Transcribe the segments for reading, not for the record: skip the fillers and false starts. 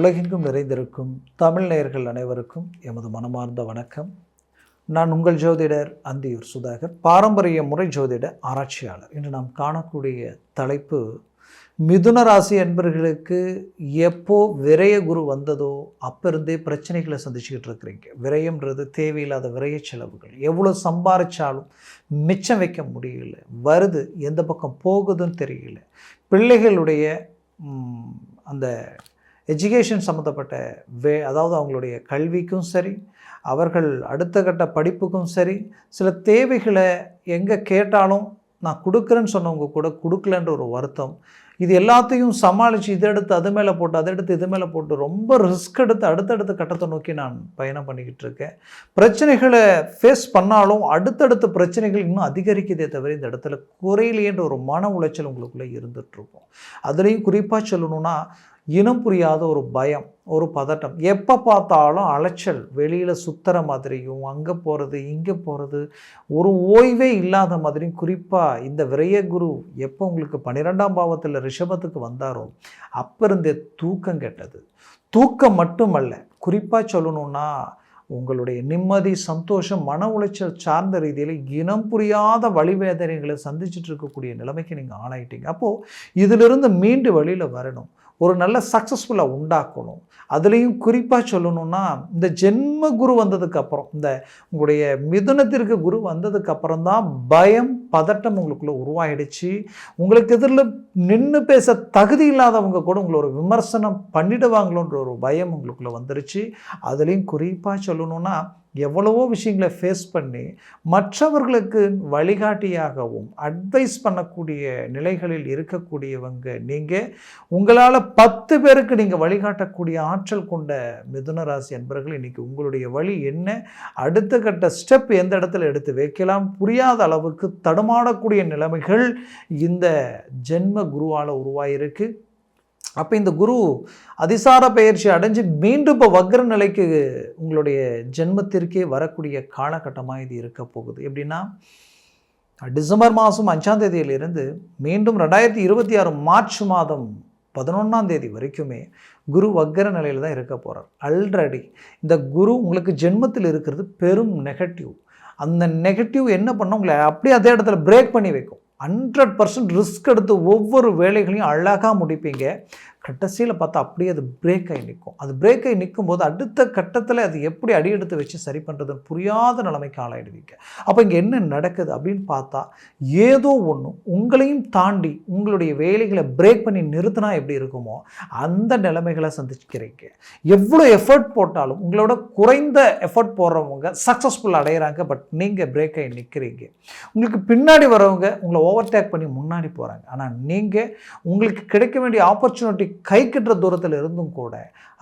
உலகெங்கும் நிறைந்திருக்கும் தமிழ் நேயர்கள் அனைவருக்கும் எமது மனமார்ந்த வணக்கம். நான் உங்கள் ஜோதிடர் அந்தியூர் சுதாகர், பாரம்பரிய முறை ஜோதிட ஆராய்ச்சியாளர். இன்று நாம் காணக்கூடிய தலைப்பு, மிதுன ராசி என்பவர்களுக்கு எப்போ விரய குரு வந்ததோ அப்போ இருந்தே பிரச்சனைகளை சந்திச்சுக்கிட்டு இருக்கிறீங்க. விரயம்ன்றது தேவையில்லாத விரய செலவுகள். எவ்வளோ சம்பாதிச்சாலும் மிச்சம் வைக்க முடியல, வருது எந்த பக்கம் போகுதுன்னு தெரியல. பிள்ளைகளுடைய அந்த எஜுகேஷன் சம்மந்தப்பட்ட அதாவது அவங்களுடைய கல்விக்கும் சரி, அவர்கள் அடுத்த கட்ட படிப்புக்கும் சரி, சில தேவைகளை எங்கே கேட்டாலும் நான் கொடுக்குறேன்னு சொன்னவங்க கூட கொடுக்கலன்ற ஒரு வருத்தம். இது எல்லாத்தையும் சமாளித்து இதை எடுத்து அது மேலே போட்டு, அதை எடுத்து இது மேலே போட்டு ரொம்ப ரிஸ்க் எடுத்து அடுத்தடுத்த கட்டத்தை நோக்கி நான் பயணம் பண்ணிக்கிட்டு இருக்கேன். பிரச்சனைகளை ஃபேஸ் பண்ணாலும் அடுத்தடுத்த பிரச்சனைகள் இன்னும் அதிகரிக்குதே தவிர இந்த இடத்துல குறையிலேன்ற ஒரு மன உளைச்சல் உங்களுக்குள்ளே இருந்துகிட்ருக்கும். அதுலேயும் குறிப்பாக சொல்லணும்னா, இனம் புரியாத ஒரு பயம், ஒரு பதட்டம், எப்போ பார்த்தாலும் அலைச்சல், வெளியில் சுற்றுற மாதிரியும், அங்கே போகிறது இங்கே போகிறது, ஒரு ஓய்வே இல்லாத மாதிரியும். குறிப்பாக இந்த விரய குரு எப்போ உங்களுக்கு 12ஆம் பாவத்தில் ரிஷபத்துக்கு வந்தாரோ அப்போ இருந்தே தூக்கம் கெட்டது. தூக்கம் மட்டுமல்ல, குறிப்பாக சொல்லணுன்னா உங்களுடைய நிம்மதி, சந்தோஷம், மன உளைச்சல் சார்ந்த ரீதியில் இனம் புரியாத வழிவேதனைகளை சந்திச்சுட்டு இருக்கக்கூடிய நிலைமைக்கு நீங்கள் ஆளாயிட்டீங்க. அப்போது இதிலிருந்து மீண்டு வழியில் வரணும், ஒரு நல்ல சக்ஸஸ்ஃபுல்லாக உண்டாக்கணும். அதுலேயும் குறிப்பாக சொல்லணுன்னா, இந்த ஜென்ம குரு வந்ததுக்கப்புறம், இந்த உங்களுடைய மிதுனத்திற்கு குரு வந்ததுக்கப்புறம் தான் பயம், பதட்டம் உங்களுக்குள்ளே உருவாயிடுச்சு. உங்களுக்கு எதிரில் நின்று பேச தகுதி இல்லாதவங்க கூட உங்களை ஒரு விமர்சனம் பண்ணிடுவாங்களோன்ற ஒரு பயம் உங்களுக்குள்ளே வந்துருச்சு. அதுலேயும் குறிப்பாக சொல்லணுன்னா, எவ்வளவோ விஷயங்களை ஃபேஸ் பண்ணி மற்றவர்களுக்கு வழிகாட்டியாகவும் அட்வைஸ் பண்ணக்கூடிய நிலைகளில் இருக்கக்கூடியவங்க நீங்கள். உங்களால் 10 பேருக்கு நீங்கள் வழிகாட்டக்கூடிய ஆற்றல் கொண்ட மிதுன ராசி அன்பர்கள், இன்றைக்கி உங்களுடைய வழி என்ன, அடுத்த கட்ட ஸ்டெப் எந்த இடத்துல எடுத்து வைக்கலாம் புரியாத அளவுக்கு தடுமாறக்கூடிய நிலைமைகள் இந்த ஜென்ம குருவால் உருவாயிருக்கு. அப்போ இந்த குரு அதிசார பயிற்சி அடைஞ்சு மீண்டும் இப்போ வக்ர நிலைக்கு உங்களுடைய ஜென்மத்திற்கே வரக்கூடிய காலகட்டமாக இது இருக்க போகுது. எப்படின்னா, டிசம்பர் மாதம் 5ஆம் தேதியிலிருந்து மீண்டும் 2026 மார்ச் மாதம் 11ஆம் தேதி வரைக்குமே குரு வக்ர நிலையில் தான் இருக்க போகிறார். ஆல்ரெடி இந்த குரு உங்களுக்கு ஜென்மத்தில் இருக்கிறது பெரும் நெகட்டிவ். அந்த நெகட்டிவ் என்ன பண்ண, உங்களை அப்படியே அதே இடத்துல பிரேக் பண்ணி வைக்கும். 100% ரிஸ்க் எடுத்து ஒவ்வொரு வேலைகளையும் அழகாக முடிப்பீங்க. கடைசியில் பார்த்தா அப்படியே அது பிரேக் ஆகி நிற்கும். அது பிரேக் ஆகி நிற்கும் போது அடுத்த கட்டத்தில் அது எப்படி அடி எடுத்து வச்சு சரி பண்ணுறதுன்னு புரியாத நிலைமைக்கு ஆளாயிடுவீங்க. அப்போ இங்கே என்ன நடக்குது அப்படின்னு பார்த்தா, ஏதோ ஒன்று உங்களையும் தாண்டி உங்களுடைய வேலைகளை பிரேக் பண்ணி நிறுத்தினா எப்படி இருக்குமோ அந்த நிலைமைகளை சந்திக்கிறீங்க. எவ்வளோ எஃபர்ட் போட்டாலும் உங்களோட குறைந்த எஃபர்ட் போடுறவங்க சக்ஸஸ்ஃபுல் அடைகிறாங்க. பட் நீங்கள் பிரேக் ஆகி நிற்கிறீங்க. உங்களுக்கு பின்னாடி வரவங்க உங்களை ஓவர்டேக் பண்ணி முன்னாடி போகிறாங்க. ஆனால் நீங்கள் உங்களுக்கு கிடைக்க வேண்டிய ஆப்பர்ச்சுனிட்டி கை கட்டுற தூரத்தில் இருந்தும் கூட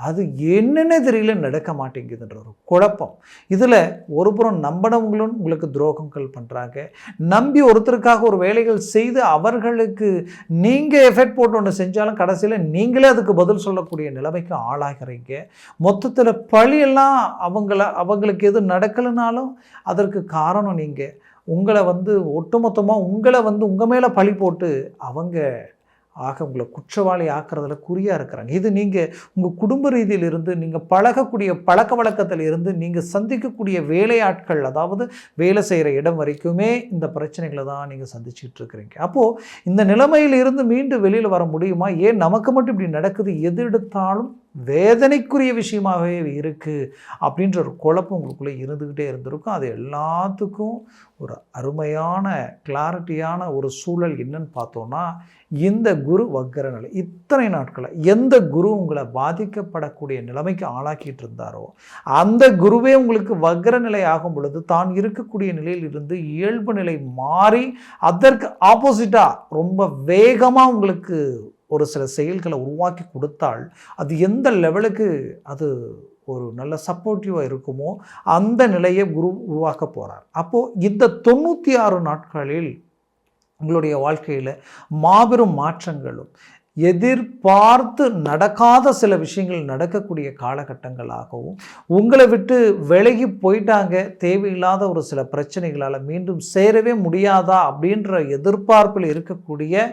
அது என்னென்ன தெரியல நடக்க மாட்டேங்குதுன்ற ஒரு குழப்பம். இதில் ஒரு புறம் நம்பினவங்களும் உங்களுக்கு துரோகங்கள் பண்ணுறாங்க. நம்பி ஒருத்தருக்காக ஒரு வேலைகள் செய்து அவர்களுக்கு நீங்கள் எஃபெக்ட் போட்டு ஒன்று செஞ்சாலும் கடைசியில் நீங்களே அதுக்கு பதில் சொல்லக்கூடிய நிலைமைக்கு ஆளாகிறீங்க. மொத்தத்தில் பழியெல்லாம் அவங்களுக்கு எது நடக்கலைனாலும் அதற்கு காரணம் நீங்கள். உங்களை ஒட்டுமொத்தமாக உங்களை உங்கள் மேலே பழி போட்டு உங்களை குற்றவாளி ஆக்கிறதுல குறியாக இருக்கிறாங்க. இது நீங்கள் உங்கள் குடும்ப ரீதியில் இருந்து, நீங்கள் பழகக்கூடிய பழக்க வழக்கத்தில் இருந்து, நீங்கள் சந்திக்கக்கூடிய வேலையாட்கள், அதாவது வேலை செய்கிற இடம் வரைக்குமே இந்த பிரச்சனைகளை தான் நீங்கள் சந்திச்சுட்டு இருக்கிறீங்க. அப்போது இந்த நிலைமையில் இருந்து மீண்டும் வெளியில் வர முடியுமா? ஏன் நமக்கு மட்டும் இப்படி நடக்குது? எது எடுத்தாலும் வேதனைக்குரிய விஷயமாகவே இருக்குது அப்படின்ற ஒரு குழப்பம் உங்களுக்குள்ளே இருந்துக்கிட்டே இருந்திருக்கும். அது எல்லாத்துக்கும் ஒரு அருமையான கிளாரிட்டியான ஒரு சூழல் என்னன்னு பார்த்தோன்னா, இந்த குரு வக்ர நிலை இத்தனை நாட்களை எந்த குரு உங்களை பாதிக்கப்படக்கூடிய நிலைமைக்கு ஆளாக்கிட்டு இருந்தாரோ அந்த குருவே உங்களுக்கு வக்ர நிலை ஆகும் பொழுது தான் இருக்கக்கூடிய நிலையில் இருந்து இயல்பு நிலை மாறி அதற்கு ஆப்போசிட்டாக ரொம்ப வேகமாக உங்களுக்கு ஒரு சில செயல்களை உருவாக்கி கொடுத்தால் அது எந்த லெவலுக்கு அது ஒரு நல்ல சப்போர்ட்டிவாக இருக்குமோ அந்த நிலையை குரு உருவாக்க போகிறார். அப்போது இந்த 96 நாட்களில் உங்களுடைய வாழ்க்கையில் மாபெரும் மாற்றங்களும் எதிர்பார்த்து நடக்காத சில விஷயங்கள் நடக்கக்கூடிய காலகட்டங்களாகவும், உங்களை விட்டு விலகி போயிட்டாங்க, தேவையில்லாத ஒரு சில பிரச்சனைகளால் மீண்டும் சேரவே முடியாதா அப்படின்ற எதிர்பார்ப்பில் இருக்கக்கூடிய,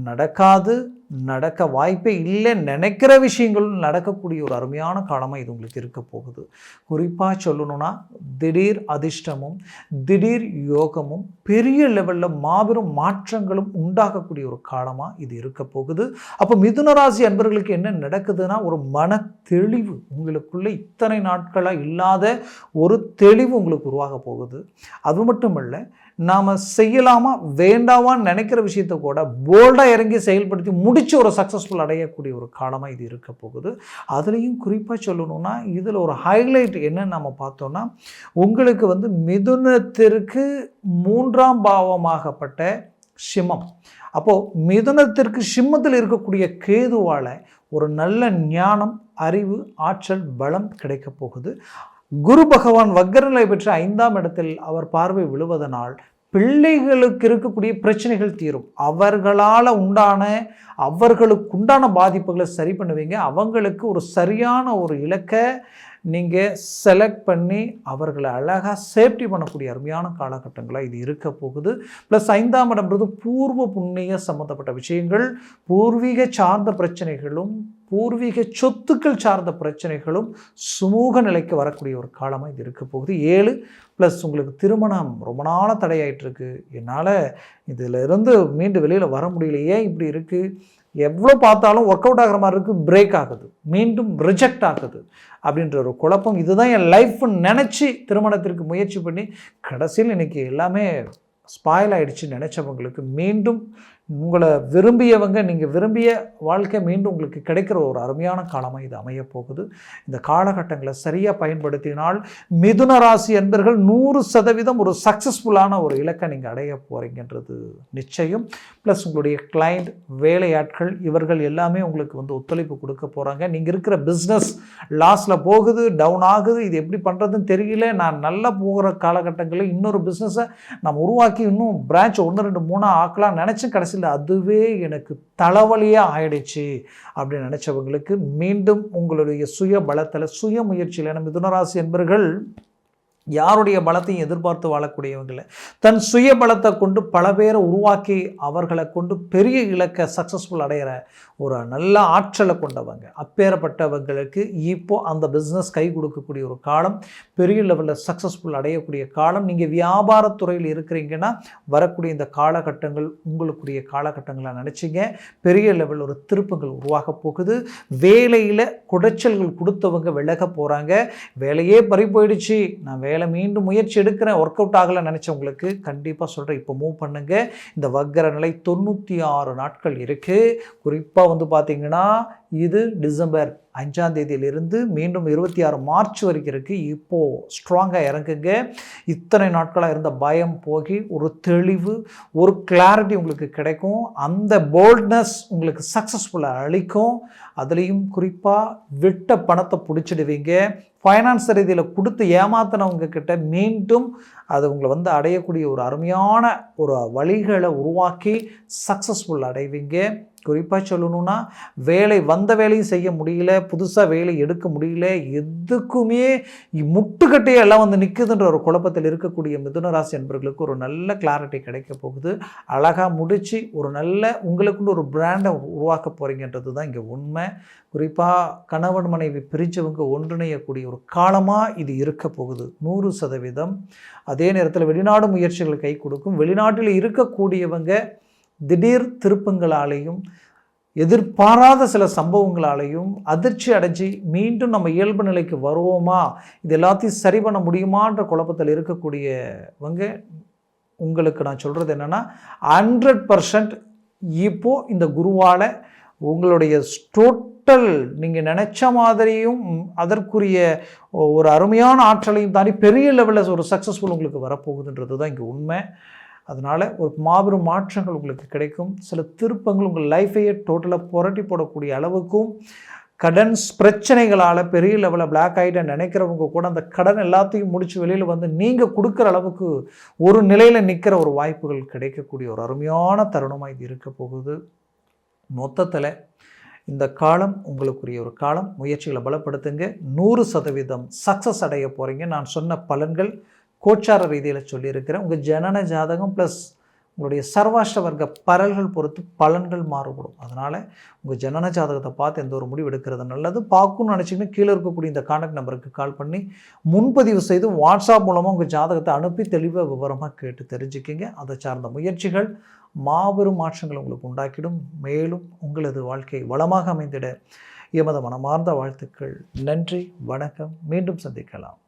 நடக்காது நடக்க வாய்ப்பே இல்லை நினைக்கிற விஷயங்களும் நடக்கக்கூடிய ஒரு அருமையான காலமாக இது உங்களுக்கு இருக்க போகுது. குறிப்பாக சொல்லணும்னா திடீர் அதிர்ஷ்டமும் திடீர் யோகமும் பெரிய லெவலில் மாபெரும் மாற்றங்களும் உண்டாகக்கூடிய ஒரு காலமாக இது இருக்க போகுது. அப்போ மிதுன ராசி அன்பர்களுக்கு என்ன நடக்குதுன்னா, ஒரு மன தெளிவு உங்களுக்குள்ளே இத்தனை நாட்களாக இல்லாத ஒரு தெளிவு உங்களுக்கு உருவாக போகுது. அது மட்டும் இல்லை, நாம் செய்யலாமா வேண்டாமான்னு நினைக்கிற விஷயத்தை கூட போல்டாக இறங்கி செயல்படுத்தி முடித்து ஒரு சக்ஸஸ்ஃபுல் அடையக்கூடிய ஒரு காலமாக இது இருக்க போகுது. அதுலேயும் குறிப்பாக சொல்லணும்னா இதில் ஒரு ஹைலைட் என்னன்னு நம்ம பார்த்தோன்னா, உங்களுக்கு மிதுனத்திற்கு 3ஆம் பாவமாகப்பட்ட சிம்மம். அப்போது மிதுனத்திற்கு சிம்மத்தில் இருக்கக்கூடிய கேதுவால் ஒரு நல்ல ஞானம், அறிவு, ஆற்றல், பலம் கிடைக்க போகுது. குரு பகவான் வக்ரநிலை பெற்ற 5ஆம் இடத்தில் அவர் பார்வை விழுவதனால் பிள்ளைகளுக்கு இருக்கக்கூடிய பிரச்சனைகள் தீரும். அவர்களுக்கு உண்டான பாதிப்புகளை சரி பண்ணுவீங்க. அவங்களுக்கு ஒரு சரியான ஒரு இலக்கை நீங்கள் செலக்ட் பண்ணி அவர்களை அழகாக சேஃப்டி பண்ணக்கூடிய அருமையான காலகட்டங்களாக இது இருக்க போகுது. ப்ளஸ் 5ஆம் இடம்ன்றது பூர்வ புண்ணிய சம்மந்தப்பட்ட விஷயங்கள், பூர்வீக சார்ந்த பிரச்சனைகளும் பூர்வீக சொத்துக்கள் சார்ந்த பிரச்சனைகளும் சுமூக நிலைக்கு வரக்கூடிய ஒரு காலமாக இது இருக்க போகுது. 7 ப்ளஸ் உங்களுக்கு திருமணம் ரொம்ப நாளாக தடையாயிட்டு இருக்கு, என்னால் இதில் இருந்து மீண்டு வெளியில் வர முடியல, ஏன் இப்படி இருக்குது, எவ்வளோ பார்த்தாலும் ஒர்க் அவுட் ஆகிற மாதிரி இருக்குது, பிரேக் ஆகுது, மீண்டும் ரிஜெக்ட் ஆகுது அப்படின்ற ஒரு குழப்பம், இதுதான் என் லைஃப்னு நினச்சி திருமணத்திற்கு முயற்சி பண்ணி கடைசியில் இன்றைக்கி எல்லாமே ஸ்பாயில் ஆகிடுச்சு நினச்சவங்களுக்கு மீண்டும் உங்களை விரும்பியவங்க, நீங்கள் விரும்பிய வாழ்க்கை மீண்டும் உங்களுக்கு கிடைக்கிற ஒரு அருமையான காலமாக இது அமைய போகுது. இந்த காலகட்டங்களை சரியாக பயன்படுத்தினால் மிதுன ராசி என்பர்கள் 100% ஒரு சக்ஸஸ்ஃபுல்லான ஒரு இலக்கை நீங்கள் அடைய போகிறீங்கன்றது நிச்சயம். ப்ளஸ் உங்களுடைய கிளைண்ட், வேலையாட்கள் இவர்கள் எல்லாமே உங்களுக்கு ஒத்துழைப்பு கொடுக்க போகிறாங்க. நீங்கள் இருக்கிற பிஸ்னஸ் லாஸில் போகுது, டவுன் ஆகுது, இது எப்படி பண்ணுறதுன்னு தெரியல, நான் நல்லா போகிற காலகட்டங்களில் இன்னொரு பிஸ்னஸை நம்ம உருவாக்கி இன்னும் பிரான்ச் 1, 2, 3 ஆக்கலாம் நினச்சி கடைசியில் அதுவே எனக்கு தலைவலியாக ஆயிடுச்சு அப்படின்னு நினைச்சவங்களுக்கு மீண்டும் உங்களுடைய சுய பலத்தில், சுய முயற்சியில், மிதுனராசி என்பர்கள் யாருடைய பலத்தையும் எதிர்பார்த்து வாழக்கூடியவங்களை தன் சுய பலத்தை கொண்டு பல பேரை உருவாக்கி அவர்களை கொண்டு பெரிய இலக்கை சக்ஸஸ்ஃபுல் அடைகிற ஒரு நல்ல ஆற்றலை கொண்டவங்க. அப்பேறப்பட்டவங்களுக்கு இப்போ அந்த பிஸ்னஸ் கை கொடுக்கக்கூடிய ஒரு காலம், பெரிய லெவலில் சக்ஸஸ்ஃபுல் அடையக்கூடிய காலம். நீங்கள் வியாபாரத்துறையில் இருக்கிறீங்கன்னா வரக்கூடிய இந்த காலகட்டங்கள் உங்களுக்குரிய காலகட்டங்களாக நினச்சிங்க. பெரிய லெவலில் ஒரு திருப்பங்கள் உருவாக போகுது. வேலையில் குடைச்சல்கள் கொடுத்தவங்க விலக போகிறாங்க. வேலையே பறி போயிடுச்சு, நான் வேலை மீண்டும் முயற்சி எடுக்கிறேன், ஒர்க் அவுட் ஆகலை நினச்சவங்களுக்கு கண்டிப்பாக சொல்கிறேன், இப்போ மூவ் பண்ணுங்கள். இந்த வக்ர நிலை 96 நாட்கள் இருக்குது. குறிப்பாக பார்த்தீங்கன்னா இது டிசம்பர் 5ஆம் தேதியிலிருந்து மீண்டும் 26 மார்ச் வரைக்கும் இருக்குது. இப்போது ஸ்ட்ராங்காக இறங்குங்க. இத்தனை நாட்களாக இருந்த பயம் போகி ஒரு தெளிவு, ஒரு கிளாரிட்டி உங்களுக்கு கிடைக்கும். அந்த போல்ட்னஸ் உங்களுக்கு சக்ஸஸ்ஃபுல்லாக அளிக்கும். அதுலேயும் குறிப்பாக விட்ட பணத்தை பிடிச்சிடுவீங்க. ஃபைனான்ஸ் ரீதியில் கொடுத்து ஏமாத்தினவங்க கிட்ட மீண்டும் அது உங்களை அடையக்கூடிய ஒரு அருமையான ஒரு வழிகளை உருவாக்கி சக்ஸஸ்ஃபுல் அடைவீங்க. குறிப்பாக சொல்லணும்னா வந்த வேலையும் செய்ய முடியல, புதுசாக வேலை எடுக்க முடியல, எதுக்குமே முட்டுக்கட்டையே எல்லாம் நிற்குதுன்ற ஒரு குழப்பத்தில் இருக்கக்கூடிய மிதுன ராசி என்பவர்களுக்கு ஒரு நல்ல கிளாரிட்டி கிடைக்க போகுது. அழகாக முடித்து ஒரு நல்ல உங்களுக்குன்னு ஒரு பிராண்டை உருவாக்க போகிறீங்கன்றது தான் இங்கே உண்மை. குறிப்பாக கணவன் மனைவி பிரிஞ்சவங்க ஒன்றிணையக்கூடிய ஒரு காலமாக இது இருக்க போகுது 100%. அதே நேரத்தில் வெளிநாடு முயற்சிகள் கை கொடுக்கும். வெளிநாட்டில் இருக்கக்கூடியவங்க திடீர் திருப்பங்களாலேயும் எதிர்பாராத சில சம்பவங்களாலேயும் அதிர்ச்சி அடைஞ்சி மீண்டும் நம்ம இயல்பு நிலைக்கு வருவோமா, இது எல்லாத்தையும் சரி பண்ண முடியுமான்ற குழப்பத்தில் இருக்கக்கூடியவங்க உங்களுக்கு நான் சொல்கிறது என்னென்னா 100% இப்போது இந்த குருவால் உங்களுடைய டோட்டல் நீங்கள் நினச்ச மாதிரியும் அதற்குரிய ஒரு அருமையான ஆற்றலையும் தாண்டி பெரிய லெவலில் ஒரு சக்ஸஸ்ஃபுல் உங்களுக்கு வரப்போகுதுன்றது தான் இங்கே உண்மை. அதனால் ஒரு மாபெரும் மாற்றங்கள் உங்களுக்கு கிடைக்கும். சில திருப்பங்கள் உங்கள் லைஃபையே டோட்டலாக புரட்டி போடக்கூடிய அளவுக்கும் கடன் பிரச்சனைகளால் பெரிய லெவலில் பிளாக் ஆகிட்ட நினைக்கிறவங்க கூட அந்த கடன் எல்லாத்தையும் முடித்து வெளியில் நீங்கள் கொடுக்குற அளவுக்கு ஒரு நிலையில் நிற்கிற ஒரு வாய்ப்புகள் கிடைக்கக்கூடிய ஒரு அருமையான தருணமாக இது இருக்க போகுது. மொத்தத்தில் இந்த காலம் உங்களுக்குரிய ஒரு காலம். முயற்சிகளை பலப்படுத்துங்க. 100% சக்ஸஸ் அடைய போகிறீங்க. நான் சொன்ன பலன்கள் கோச்சார ரீதியில் சொல்லியிருக்கிறேன். உங்கள் ஜனன ஜாதகம் ப்ளஸ் உங்களுடைய சர்வாஷ்ட வர்க்க பரல்கள் பொறுத்து பலன்கள் மாறுபடும். அதனால் உங்கள் ஜனன ஜாதகத்தை பார்த்து எந்த ஒரு முடிவு எடுக்கிறது நல்லது. பார்க்கணும்னு நினச்சிங்கன்னா கீழே இருக்கக்கூடிய இந்த கான்டாக்ட் நம்பருக்கு கால் பண்ணி முன்பதிவு செய்து வாட்ஸ்அப் மூலமாக உங்கள் ஜாதகத்தை அனுப்பி தெளிவாக விவரமாக கேட்டு தெரிஞ்சுக்கிங்க. அதை சார்ந்த முயற்சிகள் மாபெரும் மாற்றங்கள் உங்களுக்கு உண்டாக்கிடும். மேலும் உங்களது வாழ்க்கை வளமாக அமைந்திட எமது மனமார்ந்த வாழ்த்துக்கள். நன்றி, வணக்கம். மீண்டும் சந்திக்கலாம்.